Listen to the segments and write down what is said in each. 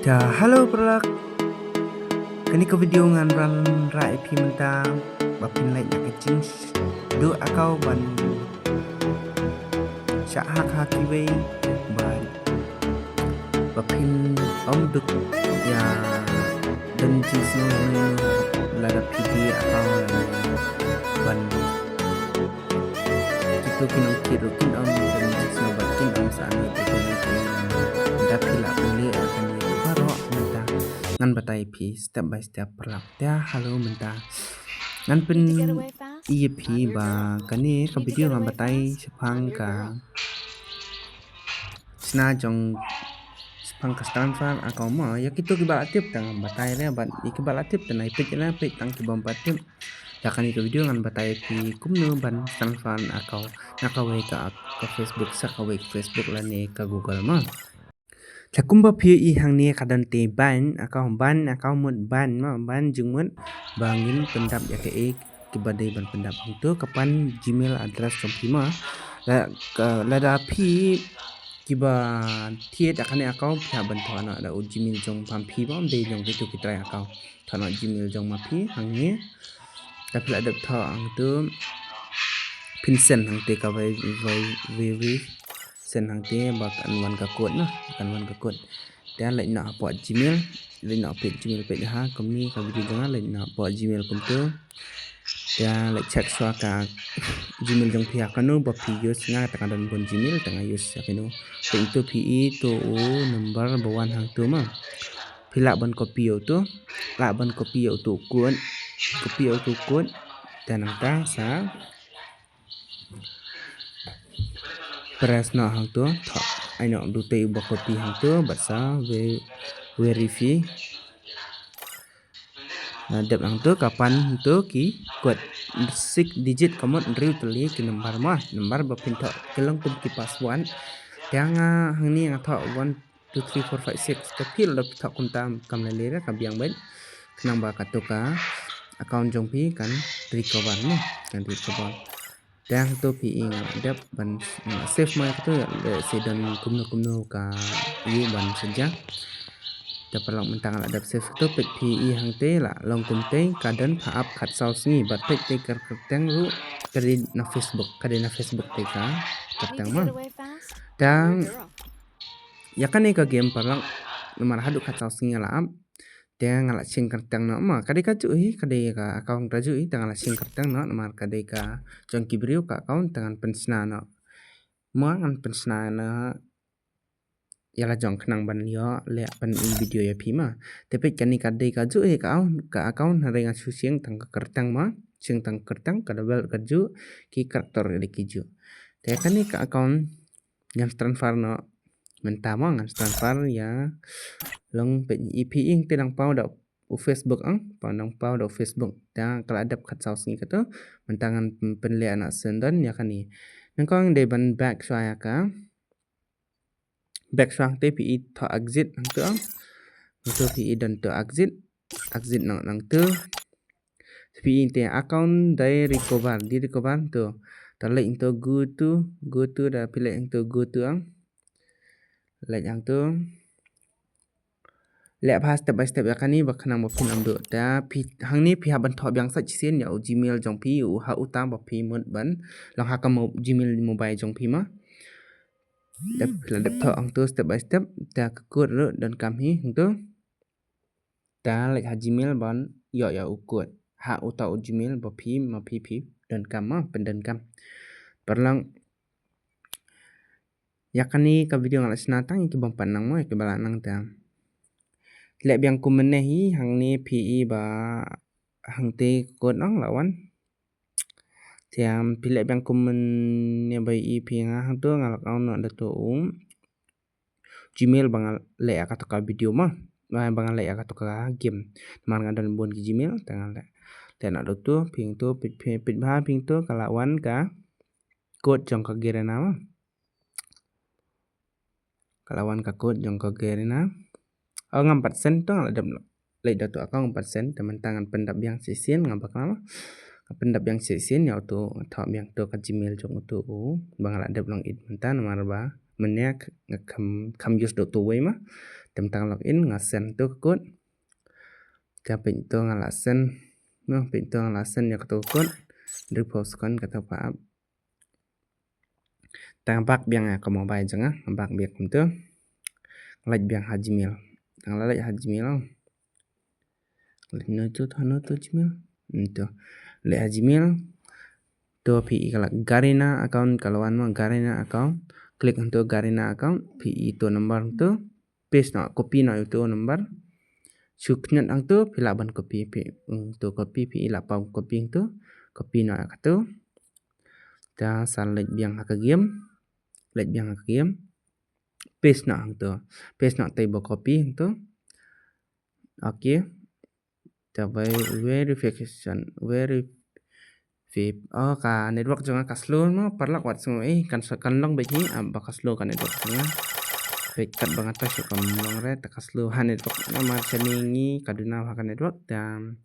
Ja, halo perlak. Kani ke video ngan ran ra IP mentang bapin lai nak kecing do akau ban sha hak haki wei ban bapin om duk ya dan jis no la da pidi akau ban kitu kinong kiro kin om dan jis no bakin om sa ano da pila ule akan baro mentang ngan batai pi step by step perlak ya halo mentang ngan pen iya pi ba kani ka video ngan batai sepang ka sna jong sepang ka stanfan akau ma ya kitu ki bala tip tang batai re ban iki bala tip tanai pit na pit tang ki bom patip ya kani ka video ngan batai pi kumno ban stanfan akau nakawe ka Facebook sa ka Facebook la ne ka Google ma Chakumba phi I hangni kadan te ban akau mut ban ma ban jungmut bangin pendap ya ke ki badai ban pendap itu kapan Gmail address kompi ma la da phi ki ba thiet akane akau phya ban thona da Gmail jong pam phi bom de jong itu kita akau thona Gmail jong ma phi hangni ta phla dap tho ang tu pinsen hang te ka vai sen hang te bak anwan ka kod na anwan ka kod dan lai na po Gmail lai na pe Gmail pe ha komni ka video jang lai na po Gmail kom tu dan lai check swa ka Gmail jong pia kanu ba pi use nga ta kan bon Gmail ta nga use ya kanu pe itu pi to o number bawan hang tu ma phila ban copy tu la ban copy tu kod dan ta sa press na hang tu ai no du te ba copy hang tu ba sa verify dep hang tu kapan tu ki kod 6 digit komot riu tuli ki number ba pin tho kelong kum ki password yang hang ni nga tho 1 2 3 4 5 6 ka phil da tho kum tam kam le le ka biang ben nang ba ka to ka account jong pi kan recover mo kan recover dan tu pi ing dep ban save mai tu le sedan kumno ka yu ban saja da perlang mentang la dap save tu pet pi hang te la long kum te kadan pha up khat sau sni bat pet te kar tang ru kadi na Facebook te ka tang ma dan ya kan ka game perlang nomor hadu khat sau sni la am te ngala sing kartang na ma kade ka chu kade ka account ra ju tangala sing kartang na mar kade ka jong ki brio ka account tangan pensna na ma ngan pensna na yala jong khnang ban yo le pan video ya phi ma te pe kani kade ka ju ka account na renga su sing tang kartang ma sing tang kartang ka double ka ju ki karakter de ki ju te kani ka account yang transfer na mentama ngan transfer ya long pe ip ing te nang pau da Facebook ang panang pau da Facebook ta kala adap khat sau sing ka to mentangan penle anak sendan ya kani nangkong de ban back swaya ka back swang te pi tho exit ang to pi dan to exit nang to pi te account dai recover to ta le to go to da pi le to go to ang le yang tu le pas step by step ya kani ba khanang ba phin amdo ta phi hangni phi ha ban tho byang sa chisen ya Gmail jong phi u ha utam ba phi mut ban long ha ka Gmail mobile jong phi ma dep tho ang tu step by step ta ka kod ro dan kam hi hang tu ta le ha Gmail ban yo ya u kod ha uta Gmail ba phi ma phi dan kam ma pen dan kam perlang ya kani ka video ngala sna tang ki bang panang mo ki bala nang ta le biang kumene hi hang ni pi ba hang te kon ang lawan tiam pile biang kumen ne bai pi nga hang to ngal ka no da to Gmail bang le ka to ka video ma bang le ka to ka game man nga dan bon ki Gmail tangal le te na do to ping to pit ba ping to kalawan ka kod jong ka gerena ma kalawan ka kod jong ka gerena ngam 4% to ngadam le da to akang 4% teman tangan pendap yang sisen ngabak lama pendap yang sisen ya to tho yang to ka Gmail jong to bang la dap long it mentan mar ba menek kham use do to we ma tentang login ngasen tu kod ta pintu ngalasen no pintu ngalasen ya tu kod repost kon kata pa tang bak biang ka mobile janga bak biak tu laj biang hajmil tang laj hajmil no tu Gmail itu le hajmil to pi kalau Garena account kalau wan Garena account klik untuk Garena account pi itu nomor tu paste na copy na itu nomor suknyat ang tu pila ban copy pi tu copy pi ila pau copy tu copy na tu ta san lek biang hak game paste na ang tu paste na table copy tu okay ta verification ka network janga ka slow no parlak wat sungo kan long be hi ba slow kan network janga kat banget tas kam long re ta slow han network na mar chaningi kaduna ha network tam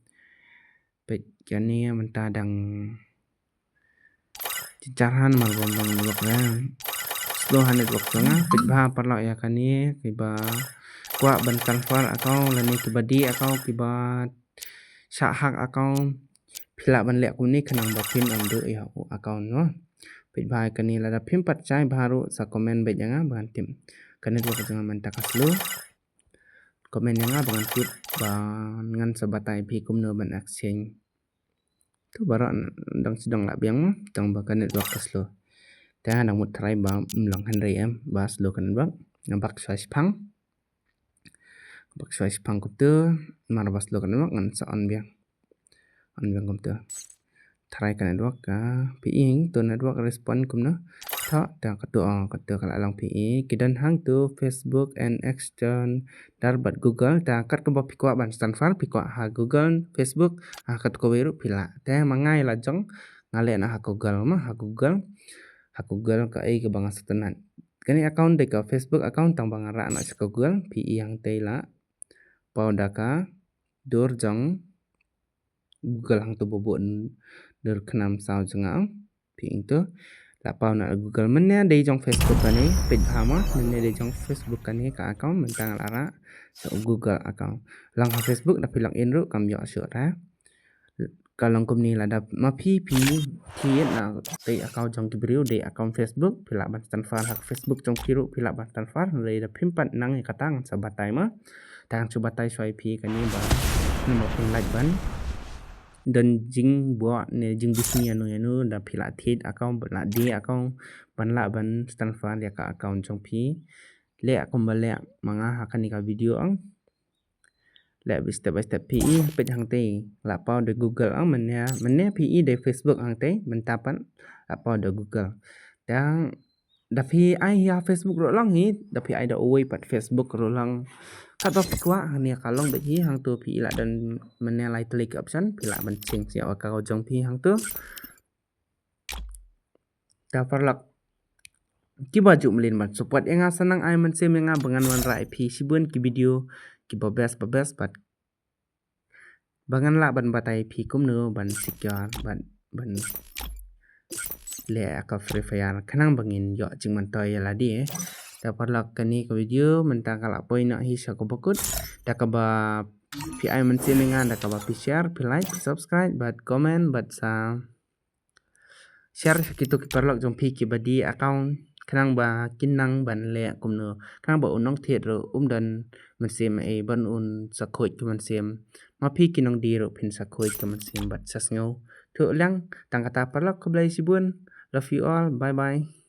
pe kani menta dang cicaran mar bom network re slow han network janga pit ba parlak ya kani kiba kwa ban transfer account lani kiba di account kiba syak hak account pila ban lek kuni kenang ba pin amdu ya account no pit ba kani lada pin pat chai baru sa comment be janga ban tim kan network janga menta ka slow comment janga ban tip ban ngan sabatai pi kumno ban exchange tu baru dang sedang la biang tang ba kan network ka slow ta nang mut try ba mlang hanre ba slow kan network nampak size pang tu mar ba slow kan network ngan sa on biang komputer try kan network ka pi tu network respond kumno tha ta ka kala lang pi kidan hang tu Facebook and extern dar bat Google ta kat ko ba pi kwa ban transfer pi kwa ha Google Facebook ha kat ko beru pila ta mangai la jong ngale na ha Google ka ai ka bang satanan kani account de ka Facebook account tang bang ra na sa Google pi yang te la pauda ka dur jong Google hang tu bobon dur kenam sao janga pi itu la pau na Google menya de jong Facebook kani pit hama menya de jong Facebook kani ka account mentang lara so Google account lang ha Facebook da pilang in ru kam yo syo ra kalong kumni la da ma pi na te account jong kibriu de account Facebook pila ban transfer hak Facebook jong kiru pila ban transfer le da pimpat nang katang sabatai ma tang subatai soi pi kani ba no pin like ban dan jing buat ne jing bisni anu da pila thit account bala di account ban la ban transfer ya ka account jong pi le akum bale manga hakani ka video ang le step by step pi pet hang te la pau de Google ang menya pi de Facebook hang te mentapan la pau de Google dang da pi ai ya Facebook ro lang hi da pi ai da oi pat Facebook ro lang kat ba kwa hang kalong be hi hang tu pi la dan menya lai klik option pi la ban ching sia ka jong pi hang tu ta parlak ki baju melin ban support enga sanang ai man se menga bangan wan rai pi sibun ki video ki babes bat bangan la ban batai pi kumno ban secure ban le ka free fire kanang bangin yo jingman toy la di ta parlak kani ka video mentang kala point na hi sa ko bakut ta ka ba pi ai man se menga da ka ba pi share pi like pi subscribe bat comment bat sa share kitu ki parlak jong pi ki badi account kanang ba kinang ban le kumno kanang ba unong thiet ro dan man sem e ban un sa khoi ki man sem ma pi kinong di ro phin sa khoi ki man sem bat sas ngau thu lang tang kata parlak ko blai sibun love you all bye bye